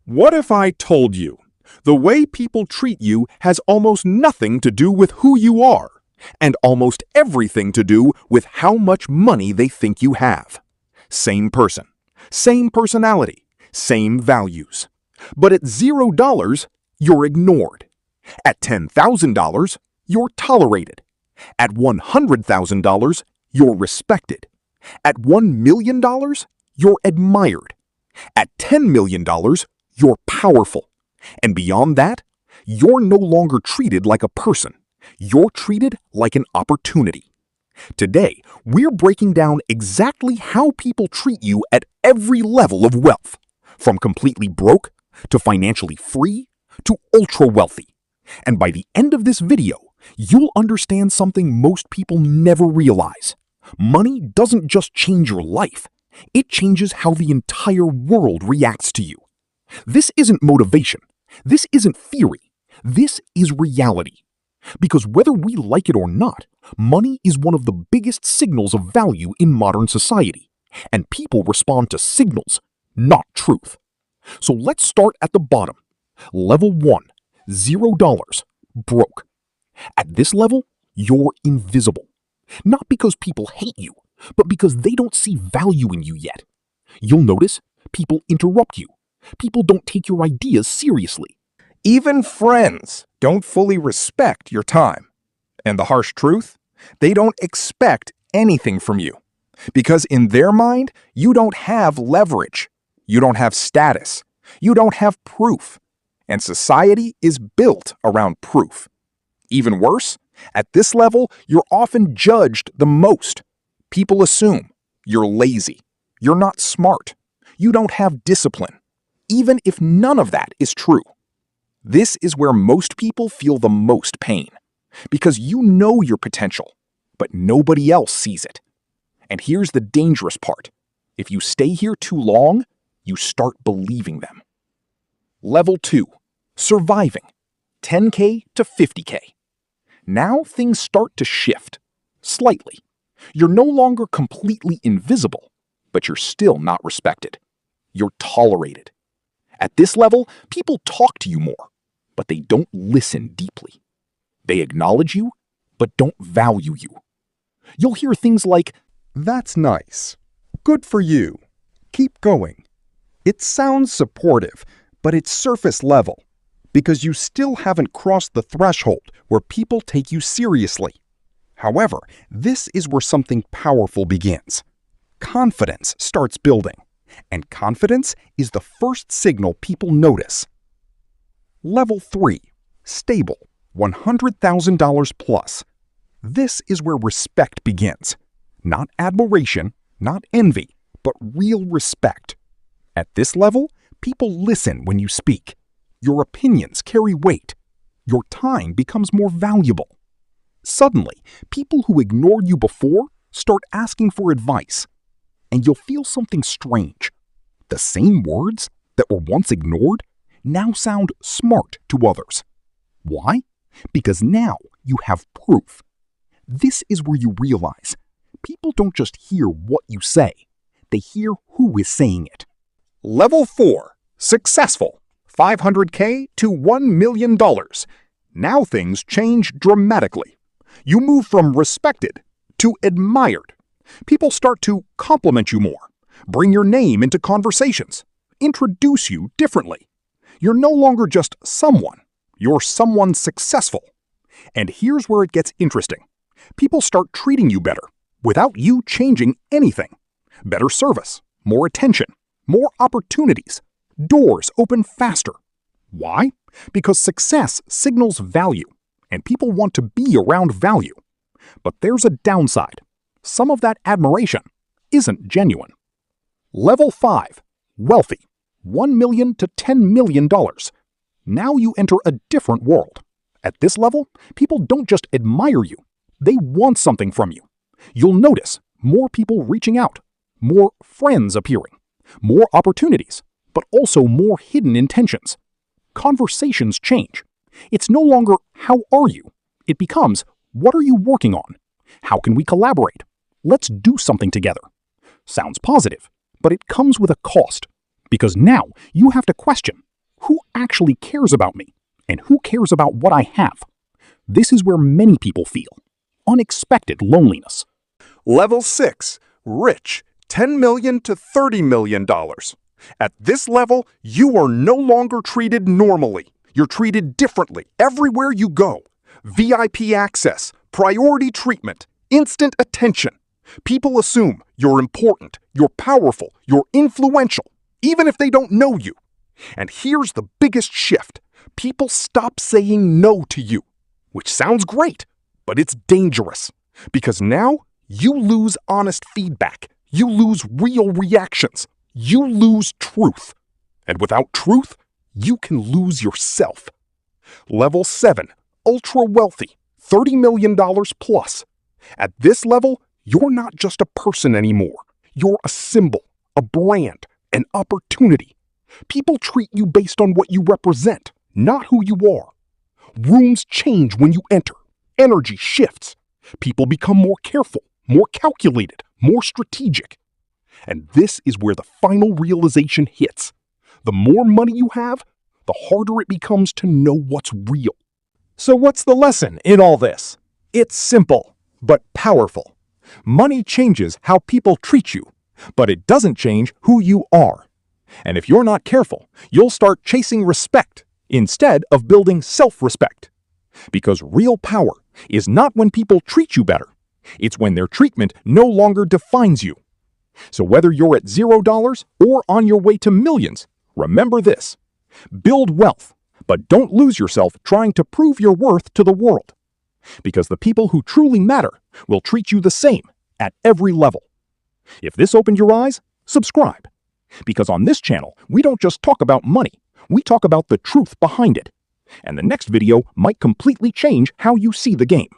What if I told you the way people treat you has almost nothing to do with who you are, and almost everything to do with how much money they think you have? Same person, same personality, same values. But at $0, you're ignored. At $10,000, you're tolerated. At $100,000, you're respected. At $1 million, you're admired. At $10 million, you're powerful. And beyond that, you're no longer treated like a person. You're treated like an opportunity. Today, we're breaking down exactly how people treat you at every level of wealth, from completely broke to financially free to ultra wealthy. And by the end of this video, you'll understand something most people never realize. Money doesn't just change your life, it changes how the entire world reacts to you. This isn't motivation. This isn't theory. This is reality. Because whether we like it or not, money is one of the biggest signals of value in modern society, and people respond to signals, not truth. So let's start at the bottom. Level 1, $0, broke. At this level, you're invisible. Not because people hate you, but because they don't see value in you yet. You'll notice people interrupt you. People don't take your ideas seriously. Even friends don't fully respect your time. And the harsh truth, they don't expect anything from you. Because in their mind, you don't have leverage. You don't have status. You don't have proof. And society is built around proof. Even worse, at this level, you're often judged the most. People assume you're lazy. You're not smart. You don't have discipline. Even if none of that is true. This is where most people feel the most pain, because you know your potential, but nobody else sees it. And here's the dangerous part. If you stay here too long, you start believing them. Level 2, surviving, $10K to $50K. Now things start to shift, slightly. You're no longer completely invisible, but you're still not respected. You're tolerated. At this level, people talk to you more, but they don't listen deeply. They acknowledge you, but don't value you. You'll hear things like, "That's nice. Good for you. Keep going." It sounds supportive, but it's surface level, because you still haven't crossed the threshold where people take you seriously. However, this is where something powerful begins. Confidence starts building. And confidence is the first signal people notice. Level 3, stable, $100,000 plus. This is where respect begins. Not admiration, not envy, but real respect. At this level, people listen when you speak. Your opinions carry weight. Your time becomes more valuable. Suddenly, people who ignored you before start asking for advice. And you'll feel something strange. The same words that were once ignored now sound smart to others. Why? Because now you have proof. This is where you realize people don't just hear what you say, they hear who is saying it. Level 4, successful, $500K to $1 million. Now things change dramatically. You move from respected to admired. People start to compliment you more, bring your name into conversations, introduce you differently. You're no longer just someone, you're someone successful. And here's where it gets interesting. People start treating you better without you changing anything. Better service, more attention, more opportunities. Doors open faster. Why? Because success signals value, and people want to be around value. But there's a downside. Some of that admiration isn't genuine. Level 5, wealthy, $1 million to $10 million. Now you enter a different world. At this level, people don't just admire you, they want something from you. You'll notice more people reaching out, more friends appearing, more opportunities, but also more hidden intentions. Conversations change. It's no longer, "How are you?" It becomes, "What are you working on? How can we collaborate? Let's do something together." Sounds positive, but it comes with a cost. Because now you have to question, Who actually cares about me? And who cares about what I have? This is where many people feel unexpected loneliness. Level 6. Rich. $10 million to $30 million. At this level, you are no longer treated normally. You're treated differently everywhere you go. VIP access, priority treatment, instant attention. People assume you're important, you're powerful, you're influential, even if they don't know you. And here's the biggest shift. People stop saying no to you, which sounds great, but it's dangerous. Because now you lose honest feedback. You lose real reactions. You lose truth. And without truth, you can lose yourself. Level 7. Ultra wealthy. $30 million plus. At this level, you're not just a person anymore. You're a symbol, a brand, an opportunity. People treat you based on what you represent, not who you are. Rooms change when you enter. Energy shifts. People become more careful, more calculated, more strategic. And this is where the final realization hits. The more money you have, the harder it becomes to know what's real. So what's the lesson in all this? It's simple, but powerful. Money changes how people treat you, but it doesn't change who you are. And if you're not careful, you'll start chasing respect instead of building self-respect. Because real power is not when people treat you better. It's when their treatment no longer defines you. So whether you're at $0 or on your way to millions, remember this. Build wealth, but don't lose yourself trying to prove your worth to the world. Because the people who truly matter will treat you the same at every level. If this opened your eyes, subscribe. Because on this channel, we don't just talk about money, we talk about the truth behind it. And the next video might completely change how you see the game.